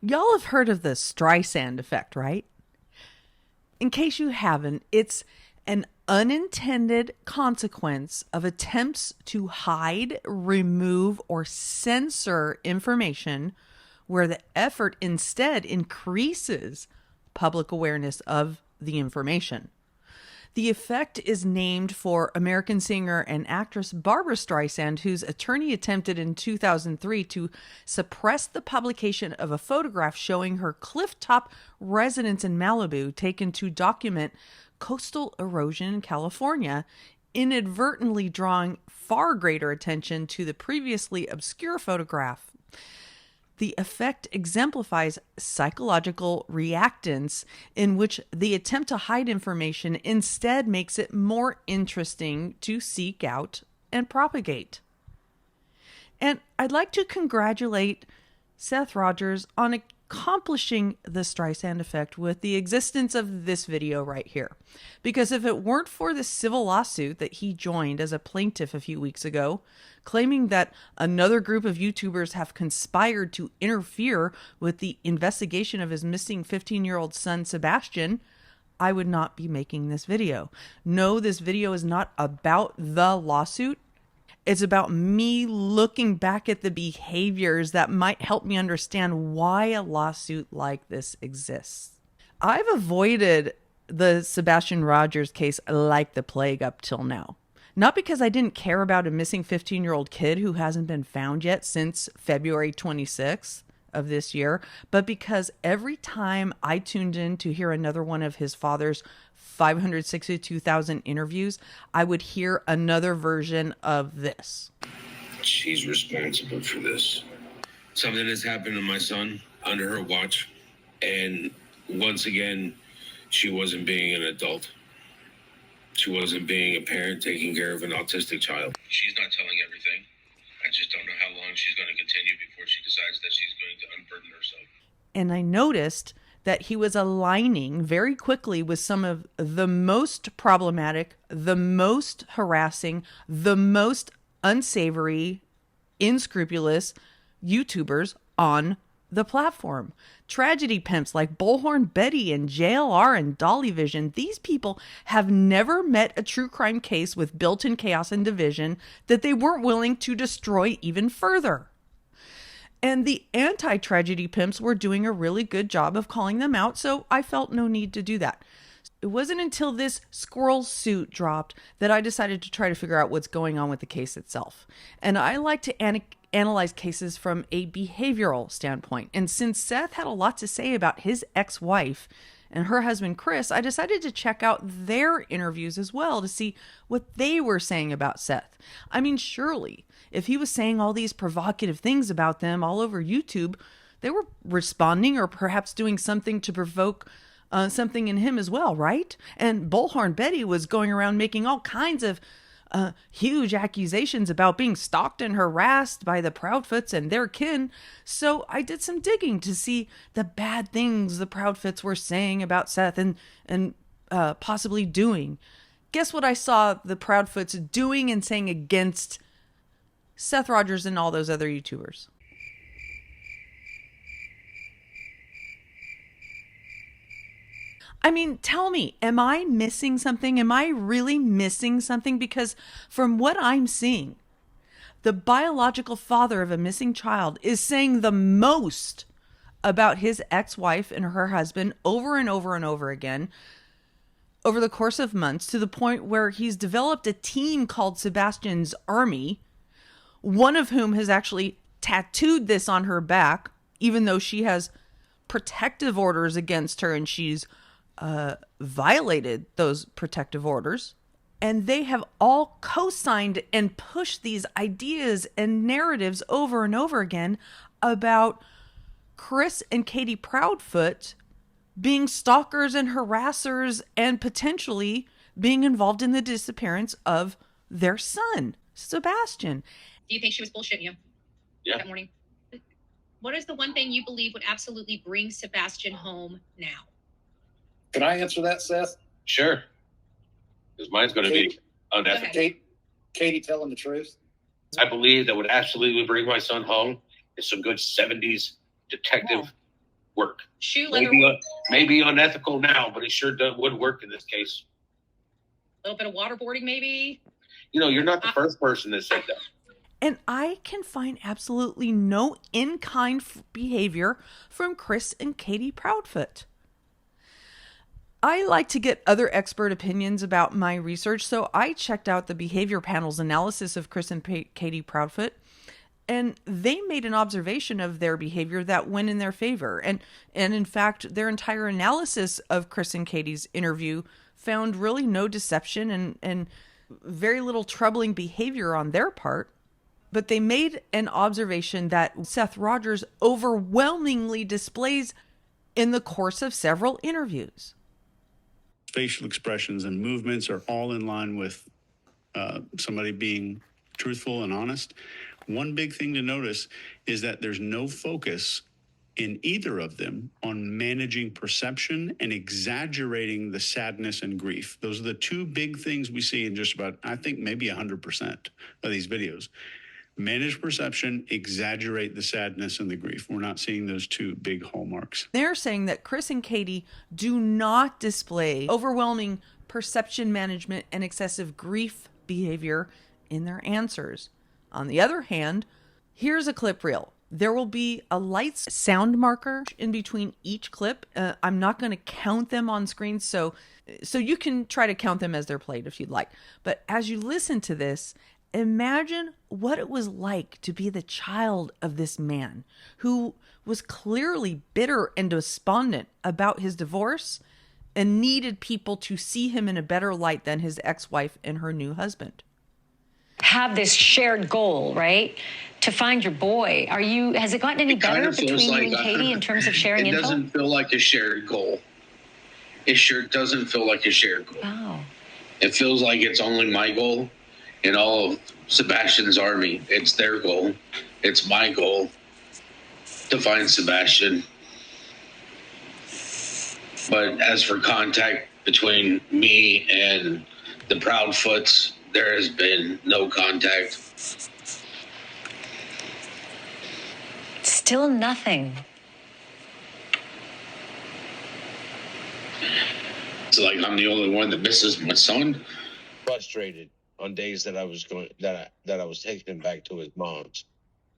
Y'all have heard of the Streisand effect, right? In case you haven't, it's an unintended consequence of attempts to hide, remove, or censor information where the effort instead increases public awareness of the information. The effect is named for American singer and actress Barbra Streisand, whose attorney attempted in 2003 to suppress the publication of a photograph showing her clifftop residence in Malibu, taken to document coastal erosion in California, inadvertently drawing far greater attention to the previously obscure photograph. The effect exemplifies psychological reactance in which the attempt to hide information instead makes it more interesting to seek out and propagate. And I'd like to congratulate Seth Rogers on accomplishing the Streisand effect with the existence of this video right here. Because if it weren't for the civil lawsuit that he joined as a plaintiff a few weeks ago, claiming that another group of YouTubers have conspired to interfere with the investigation of his missing 15-year-old son, Sebastian, I would not be making this video. No, this video is not about the lawsuit. It's about me looking back at the behaviors that might help me understand why a lawsuit like this exists. I've avoided the Sebastian Rogers case like the plague up till now. Not because I didn't care about a missing 15-year-old kid who hasn't been found yet since February 26th of this year, but because every time I tuned in to hear another one of his father's 562,000 interviews, I would hear another version of this. She's responsible for this. Something has happened to my son under her watch, and once again, she wasn't being an adult. She wasn't being a parent taking care of an autistic child. She's not telling everything. I just don't know how long she's going to continue before she decides that she's going to unburden herself. And I noticed that he was aligning very quickly with some of the most problematic, the most harassing, the most unsavory, unscrupulous YouTubers on the platform. Tragedy pimps like Bullhorn Betty and JLR and Dolly Vision. These people have never met a true crime case with built-in chaos and division that they weren't willing to destroy even further. And the anti-tragedy pimps were doing a really good job of calling them out, so I felt no need to do that. It wasn't until this squirrel suit dropped that I decided to try to figure out what's going on with the case itself. And I like to analyze cases from a behavioral standpoint. And since Seth had a lot to say about his ex-wife and her husband, Chris, I decided to check out their interviews as well to see what they were saying about Seth. I mean, surely, if he was saying all these provocative things about them all over YouTube, they were responding or perhaps doing something to provoke something in him as well, right? And Bullhorn Betty was going around making all kinds of huge accusations about being stalked and harassed by the Proudfoots and their kin. So I did some digging to see the bad things the Proudfoots were saying about Seth and possibly doing. Guess what I saw the Proudfoots doing and saying against Seth Rogers and all those other YouTubers? I mean, tell me, am I missing something? Am I really missing something? Because from what I'm seeing, the biological father of a missing child is saying the most about his ex-wife and her husband over and over and over again over the course of months, to the point where he's developed a team called Sebastian's Army, one of whom has actually tattooed this on her back, even though she has protective orders against her and she's violated those protective orders. And they have all co-signed and pushed these ideas and narratives over and over again about Chris and Katie Proudfoot being stalkers and harassers and potentially being involved in the disappearance of their son, Sebastian. Do you think she was bullshitting you that morning? What is the one thing you believe would absolutely bring Sebastian home now? Can I answer that, Seth? Sure. Because mine's going to be unethical. Katie telling the truth? I believe that would absolutely bring my son home is some good 70s detective work. Shoe leather. Maybe unethical now, but it sure would work in this case. A little bit of waterboarding, maybe. You know, you're not the first person that said that. And I can find absolutely no in-kind behavior from Chris and Katie Proudfoot. I like to get other expert opinions about my research, so I checked out the behavior panel's analysis of Chris and Katie Proudfoot, and they made an observation of their behavior that went in their favor. And in fact, their entire analysis of Chris and Katie's interview found really no deception and very little troubling behavior on their part. But they made an observation that Seth Rogers overwhelmingly displays in the course of several interviews. Facial expressions and movements are all in line with somebody being truthful and honest. One big thing to notice is that there's no focus in either of them on managing perception and exaggerating the sadness and grief. Those are the two big things we see in just about, I think, maybe 100% of these videos. Manage perception, exaggerate the sadness and the grief. We're not seeing those two big hallmarks. They're saying that Chris and Katie do not display overwhelming perception management and excessive grief behavior in their answers. On the other hand, here's a clip reel. There will be a lights sound marker in between each clip. I'm not going to count them on screen, so you can try to count them as they're played if you'd like. But as you listen to this, imagine what it was like to be the child of this man who was clearly bitter and despondent about his divorce and needed people to see him in a better light than his ex-wife and her new husband. Have this shared goal, right? To find your boy. Has it gotten any better between you and Katie in terms of sharing info? It doesn't feel like a shared goal. It sure doesn't feel like a shared goal. Oh. It feels like it's only my goal and all of Sebastian's army. It's their goal. It's my goal to find Sebastian. But as for contact between me and the Proudfoots, there has been no contact. Still nothing. It's like I'm the only one that misses my son. Frustrated on days that I was taking him back to his mom's.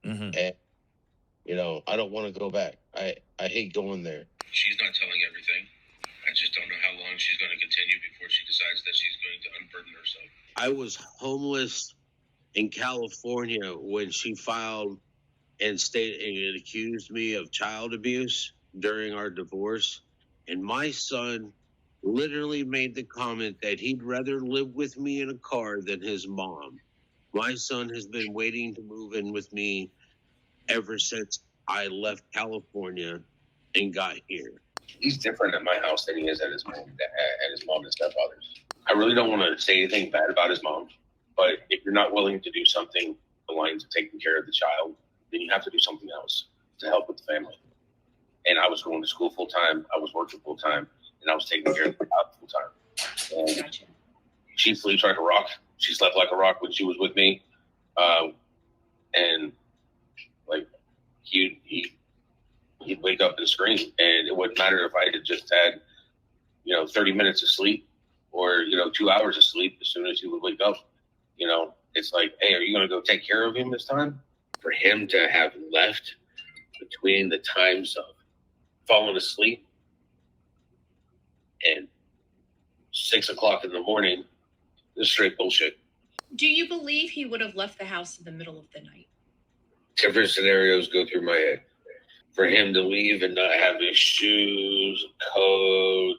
Mm-hmm. And, you know, I don't want to go back. I hate going there. She's not telling everything. I just don't know how long she's going to continue before she decides that she's going to unburden herself. I was homeless in California when she filed and accused me of child abuse during our divorce. And my son literally made the comment that he'd rather live with me in a car than his mom. My son has been waiting to move in with me ever since I left California and got here. He's different at my house than he is at his mom and stepfather's. I really don't want to say anything bad about his mom, but if you're not willing to do something aligned to taking care of the child, then you have to do something else to help with the family. And I was going to school full time, I was working full time, and I was taking care of the child full time. And Gotcha. she sleeps like a rock. She slept like a rock when she was with me. And like he'd wake up and scream, and it wouldn't matter if I had just had, 30 minutes of sleep or, 2 hours of sleep. As soon as he would wake up, it's like, hey, are you going to go take care of him this time? For him to have left between the times of falling asleep and 6 o'clock in the morning is straight bullshit. Do you believe he would have left the house in the middle of the night? Different scenarios go through my head. For him to leave and not have his shoes, coat,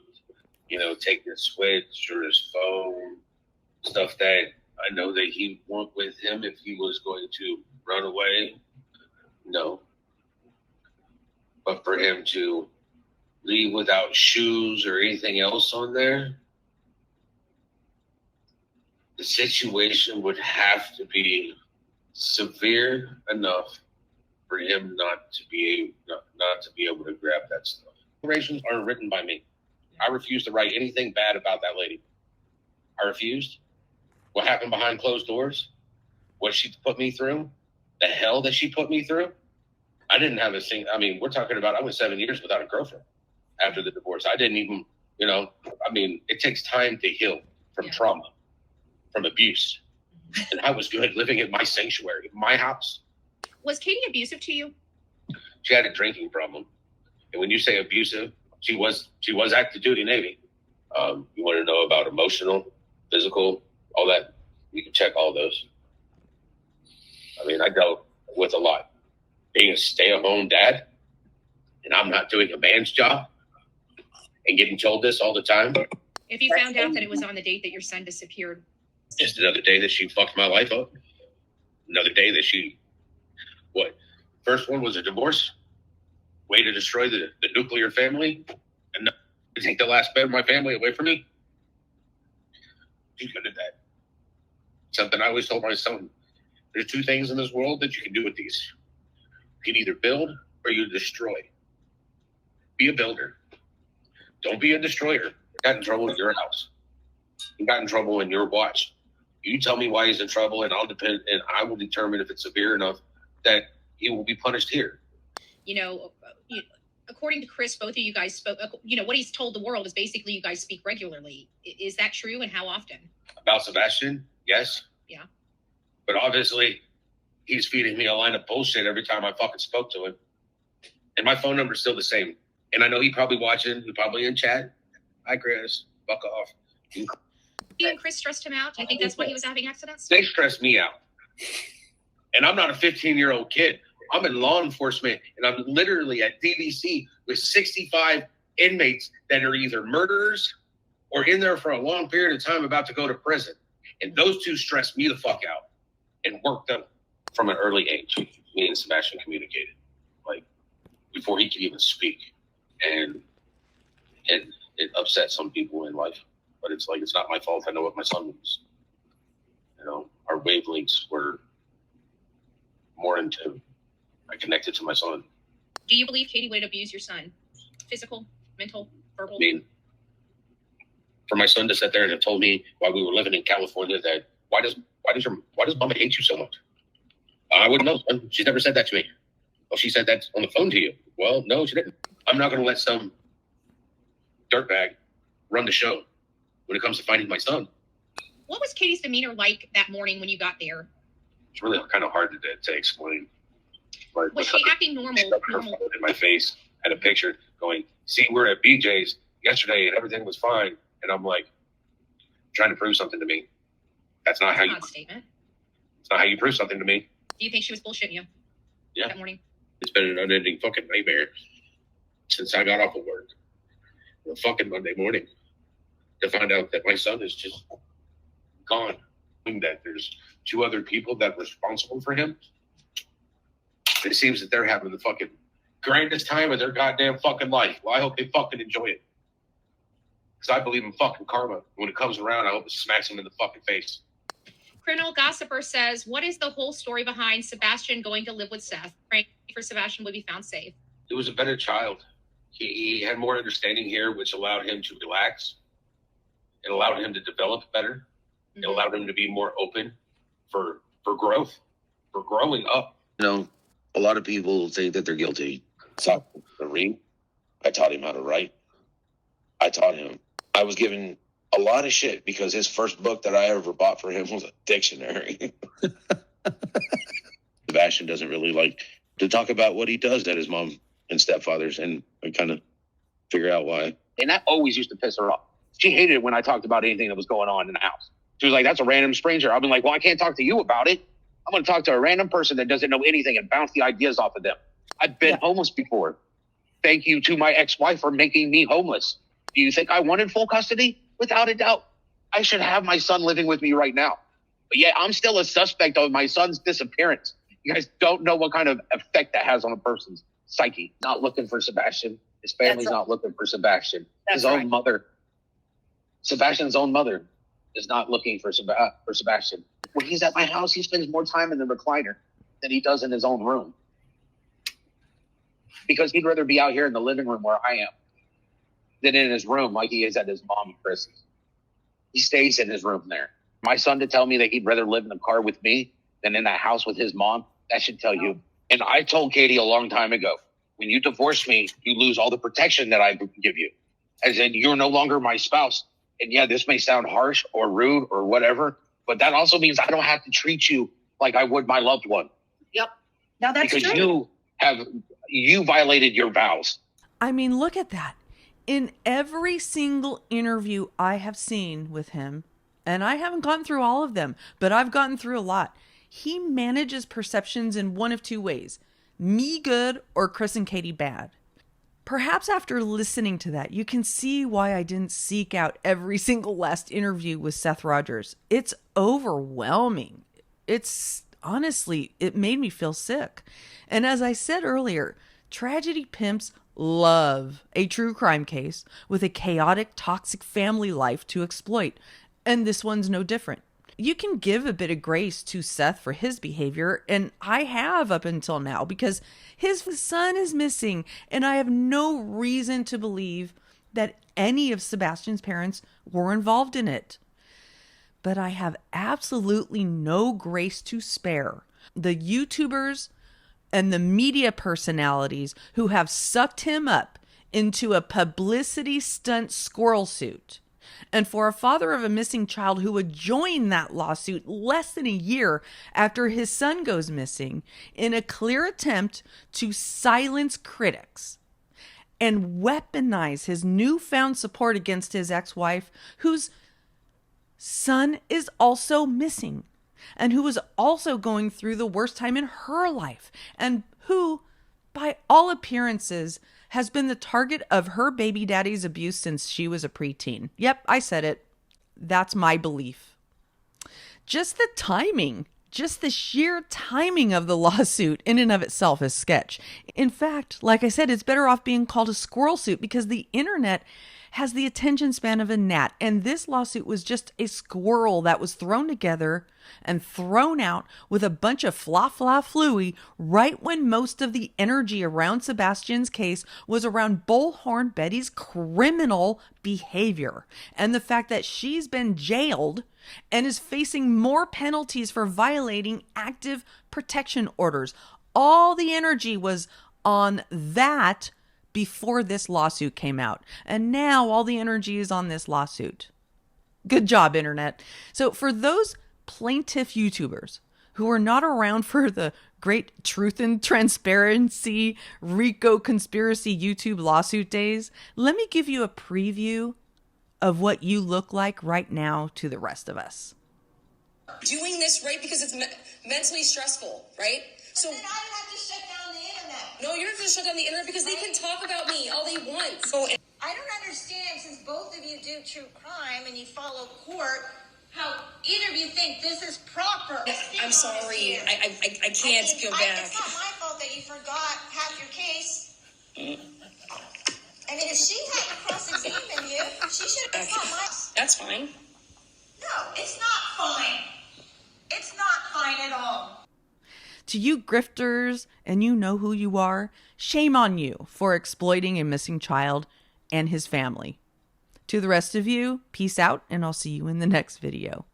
take his switch or his phone, stuff that I know that he'd want with him if he was going to run away, no. But for him to leave without shoes or anything else on there, the situation would have to be severe enough for him not to be able to grab that stuff. Declarations aren't written by me. I refuse to write anything bad about that lady. I refused. What happened behind closed doors? What she put me through? The hell that she put me through? I didn't have a single, I mean, we're talking about, I went 7 years without a girlfriend after the divorce. I didn't even, you know, I mean, it takes time to heal from trauma, from abuse. And I was good living in my sanctuary, my house. Was Katie abusive to you? She had a drinking problem. And when you say abusive, she was active duty Navy. You want to know about emotional, physical, all that? You can check all those. I mean, I dealt with a lot. Being a stay-at-home dad, and I'm not doing a man's job, and getting told this all the time. If you found out that it was on the date that your son disappeared. Just another day that she fucked my life up. Another day that she, what? First one was a divorce. Way to destroy the nuclear family. And to take the last bit of my family away from me. She's good at that. Something I always told my son. There's two things in this world that you can do with these. You can either build or you destroy. Be a builder. Don't be a destroyer. You got in trouble in your house. You got in trouble in your watch. You tell me why he's in trouble, and I will determine if it's severe enough that he will be punished here. You know, according to Chris, both of you guys spoke. You know, what he's told the world is basically you guys speak regularly. Is that true, and how often? About Sebastian, yes. Yeah. But obviously, he's feeding me a line of bullshit every time I fucking spoke to him. And my phone number's still the same. And I know he's probably watching. He's probably in chat. Hi, Chris. Fuck off. You and Chris stressed him out? Do you think that's why he was having accidents? They stressed me out. And I'm not a 15-year-old kid. I'm in law enforcement, and I'm literally at DVC with 65 inmates that are either murderers or in there for a long period of time about to go to prison. And those two stressed me the fuck out and worked them from an early age. Me and Sebastian communicated, like, before he could even speak. And it upset some people in life. But it's like, it's not my fault. I know what my son was. You know, our wavelengths were more in tune. I connected to my son. Do you believe Katie would abuse your son? Physical, mental, verbal? I mean, for my son to sit there and have told me while we were living in California that why does mama hate you so much? I wouldn't know. She's never said that to me. Well, she said that on the phone to you. Well, no, she didn't. I'm not going to let some dirtbag run the show when it comes to finding my son. What was Katie's demeanor like that morning when you got there? It's really kind of hard to explain. But was she acting normal? In my face, had a picture going, see, we're at BJ's yesterday and everything was fine. And I'm like, trying to prove something to me. That's not how you. Statement. It's not how you prove something to me. Do you think she was bullshitting you? Yeah. That morning. It's been an unending fucking nightmare since I got off of work. The fucking Monday morning to find out that my son is just gone. That there's two other people that were responsible for him. It seems that they're having the fucking grandest time of their goddamn fucking life. Well, I hope they fucking enjoy it. Because I believe in fucking karma. When it comes around, I hope it smacks him in the fucking face. Criminal Gossiper says, what is the whole story behind Sebastian going to live with Seth? Praying for Sebastian would be found safe. He was a better child. He had more understanding here, which allowed him to relax. It allowed him to develop better. It allowed him to be more open for growth, for growing up. You know, a lot of people think that they're guilty. So the read, I taught him how to write. I taught him. I was given a lot of shit because his first book that I ever bought for him was a dictionary. Sebastian doesn't really like to talk about what he does at his mom and stepfather's, and I kind of figure out why. And that always used to piss her off. She hated it when I talked about anything that was going on in the house. She was like, that's a random stranger. I've been like, well, I can't talk to you about it. I'm going to talk to a random person that doesn't know anything and bounce the ideas off of them. I've been homeless before. Thank you to my ex-wife for making me homeless. Do you think I wanted full custody? Without a doubt. I should have my son living with me right now. But yeah, I'm still a suspect of my son's disappearance. You guys don't know what kind of effect that has on a person's psyche. Not looking for Sebastian. His family's not looking for Sebastian. His own mother. Sebastian's own mother is not looking for Sebastian. When he's at my house, he spends more time in the recliner than he does in his own room. Because he'd rather be out here in the living room where I am than in his room like he is at his mom and Chris's. He stays in his room there. My son to tell me that he'd rather live in the car with me than in that house with his mom, that should tell you And I told Katie a long time ago, when you divorce me, you lose all the protection that I give you. As in, you're no longer my spouse. And yeah, this may sound harsh or rude or whatever, but that also means I don't have to treat you like I would my loved one. Yep. Now that's because true. you violated your vows. I mean, look at that. In every single interview I have seen with him, and I haven't gotten through all of them, but I've gotten through a lot. He manages perceptions in one of two ways: me good or Chris and Katie bad. Perhaps after listening to that, you can see why I didn't seek out every single last interview with Seth Rogers. It's overwhelming. It's honestly, it made me feel sick. And as I said earlier, tragedy pimps love a true crime case with a chaotic, toxic family life to exploit. And this one's no different. You can give a bit of grace to Seth for his behavior, and I have up until now, because his son is missing, and I have no reason to believe that any of Sebastian's parents were involved in it. But I have absolutely no grace to spare the YouTubers and the media personalities who have sucked him up into a publicity stunt squirrel suit. And for a father of a missing child who would join that lawsuit less than a year after his son goes missing in a clear attempt to silence critics and weaponize his newfound support against his ex-wife, whose son is also missing and who is also going through the worst time in her life, and who, by all appearances, has been the target of her baby daddy's abuse since she was a preteen. Yep, I said it. That's my belief. Just the timing, just the sheer timing of the lawsuit in and of itself is sketch. In fact, like I said, it's better off being called a squirrel suit, because the internet has the attention span of a gnat, and this lawsuit was just a squirrel that was thrown together and thrown out with a bunch of fluey right when most of the energy around Sebastian's case was around Bullhorn Betty's criminal behavior and the fact that she's been jailed and is facing more penalties for violating active protection orders. All the energy was on that before this lawsuit came out. And now all the energy is on this lawsuit. Good job, internet. So for those plaintiff YouTubers who are not around for the great truth and transparency RICO conspiracy YouTube lawsuit days, let me give you a preview of what you look like right now to the rest of us. Doing this, right, because it's mentally stressful, right? So then I would have to shut down the internet. No, you don't have to shut down the internet, because they can talk about me all they want. So I don't understand, since both of you do true crime and you follow court, how either of you think this is proper. I'm sorry. I can't go back. It's not my fault that you forgot half your case. I mean, if she had to cross-examine you, she should have. It's not my. That's fine. No, it's not fine. It's not fine at all. To you grifters, and you know who you are, shame on you for exploiting a missing child and his family. To the rest of you, peace out, and I'll see you in the next video.